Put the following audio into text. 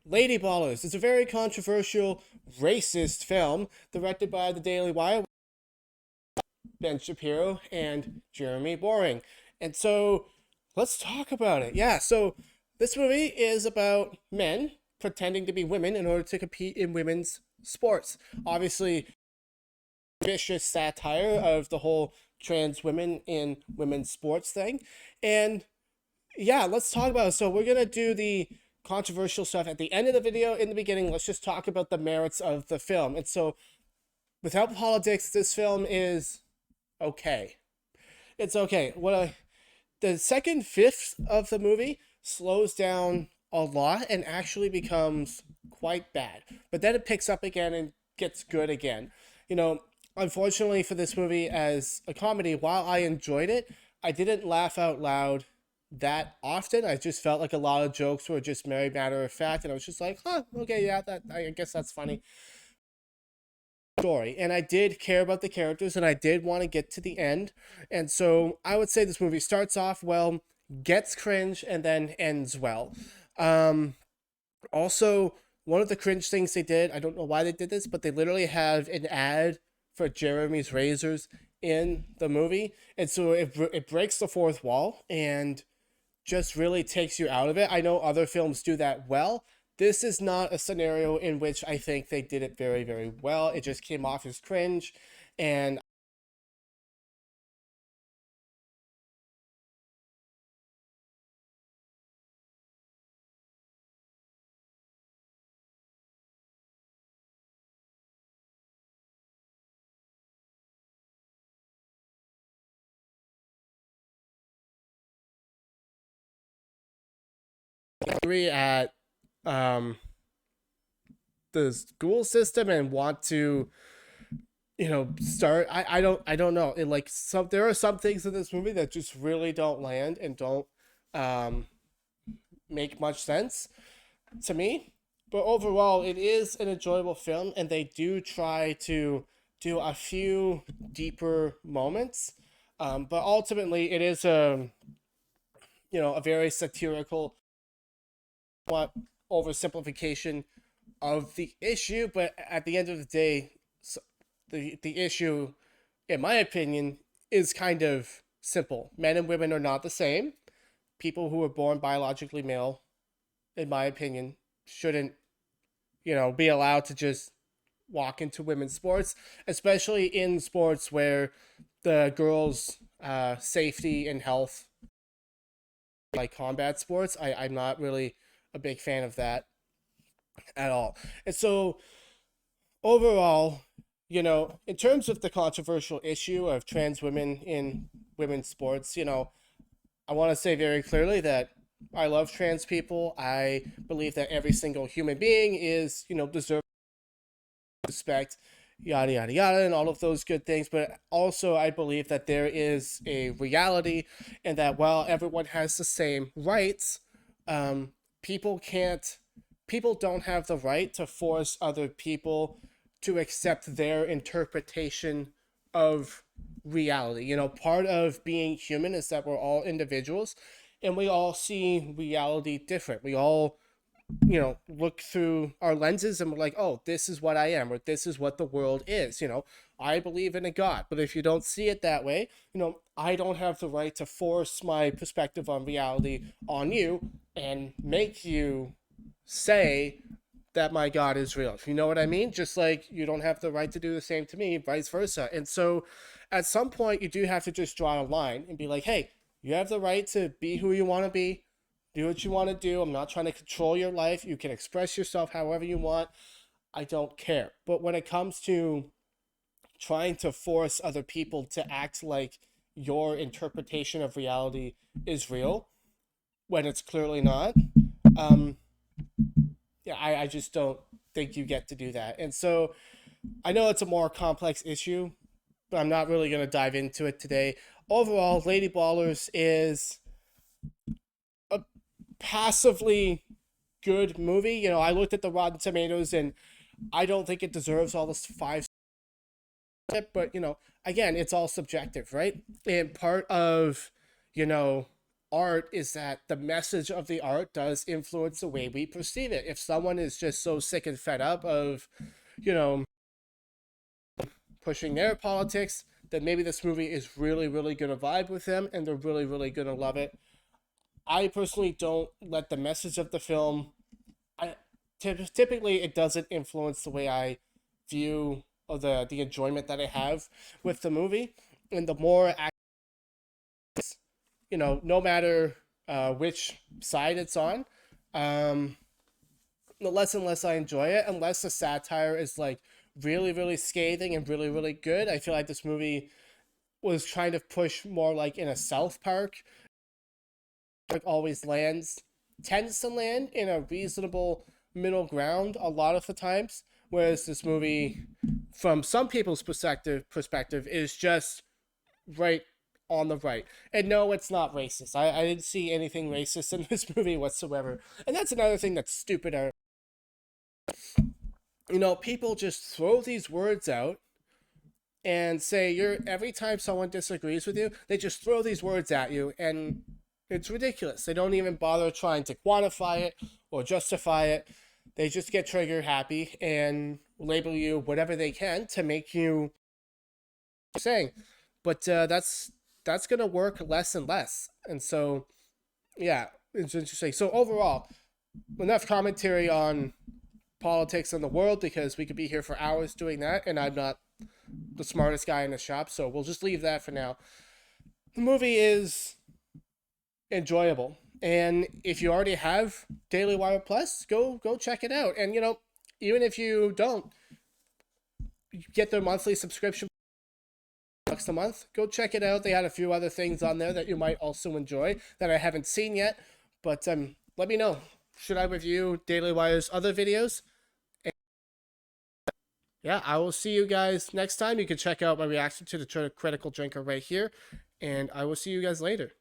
Lady Ballers is a very controversial, racist film directed by the Daily Wire, Ben Shapiro, and Jeremy Boring. And so let's talk about it. Yeah, so this movie is about men pretending to be women in order to compete in women's sports. Obviously, vicious satire of the whole trans women in women's sports thing. And yeah, let's talk about it. So we're gonna do the controversial stuff at the end of the video. In the beginning, let's just talk about the merits of the film. And so, without politics, this film is okay. It's okay. The second fifth of the movie slows down a lot and actually becomes quite bad. But then it picks up again and gets good again. You know, unfortunately for this movie as a comedy, while I enjoyed it, I didn't laugh out loud that often. I just felt like a lot of jokes were just very matter of fact, and I was just like, huh, okay, yeah, that I guess that's funny. Story, and I did care about the characters, and I did want to get to the end, and so I would say this movie starts off well, gets cringe, and then ends well. Um, Also, one of the cringe things they did, I don't know why they did this, but they literally have an ad for Jeremy's razors in the movie, and so it breaks the fourth wall and just really takes you out of it. I know other films do that well. This is not a scenario in which I think they did it very, very well. It just came off as cringe. And I agree at um, the school system and want to, start. I don't know. It like some there are some things in this movie that just really don't land and don't um, make much sense to me. But overall, it is an enjoyable film, and they do try to do a few deeper moments. But ultimately, it is a very satirical, what oversimplification of the issue. But at the end of the day, the issue, in my opinion, is kind of simple. Men and women are not the same. People who are born biologically male, in my opinion, shouldn't be allowed to just walk into women's sports, especially in sports where the girls' safety and health, like combat sports, I'm not really a big fan of that at all. And so overall, in terms of the controversial issue of trans women in women's sports, I want to say very clearly that I love trans people. I believe that every single human being is, deserves respect, yada yada yada, and all of those good things. But also, I believe that there is a reality, and that while everyone has the same rights, um, people can't, people don't have the right to force other people to accept their interpretation of reality. Part of being human is that we're all individuals, and we all see reality different. We all look through our lenses and we're like, oh, this is what I am, or this is what the world is. I believe in a God, but if you don't see it that way, I don't have the right to force my perspective on reality on you and make you say that my God is real. You know what I mean? Just like you don't have the right to do the same to me, vice versa. And so at some point, you do have to just draw a line and be like, hey, you have the right to be who you want to be, do what you want to do. I'm not trying to control your life. You can express yourself however you want. I don't care. But when it comes to trying to force other people to act like your interpretation of reality is real when it's clearly not, um, yeah, I just don't think you get to do that. And so I know it's a more complex issue, but I'm not really going to dive into it today. Overall, Lady Ballers is a passively good movie. I looked at the Rotten Tomatoes, and I don't think it deserves all this five. But again, it's all subjective, right? And part of you know art is that the message of the art does influence the way we perceive it. If someone is just so sick and fed up of, you know, pushing their politics, then maybe this movie is really, really going to vibe with them and they're really, really going to love it. I personally don't let the message of the film, I typically it doesn't influence the way I view or the enjoyment that I have with the movie. And the more, no matter which side it's on, um, the less and less I enjoy it, unless the satire is like really, really scathing and really, really good. I feel like this movie was trying to push more like in a South Park, like always tends to land in a reasonable middle ground a lot of the times, whereas this movie, from some people's perspective, is just right on the right. And no, it's not racist. I didn't see anything racist in this movie whatsoever. And that's another thing that's stupid. People just throw these words out and say every time someone disagrees with you, they just throw these words at you, and it's ridiculous. They don't even bother trying to quantify it or justify it. They just get trigger happy and label you whatever they can to make you saying. But that's gonna work less and less. And so, yeah, it's interesting. So overall, enough commentary on politics in the world, because we could be here for hours doing that, and I'm not the smartest guy in the shop, so we'll just leave that for now. The movie is enjoyable, and if you already have Daily Wire Plus, go check it out. And even if you don't get their monthly subscription, bucks a month, go check it out. They had a few other things on there that you might also enjoy that I haven't seen yet, but let me know. Should I review Daily Wire's other videos? And yeah, I will see you guys next time. You can check out my reaction to the Critical Drinker right here, and I will see you guys later.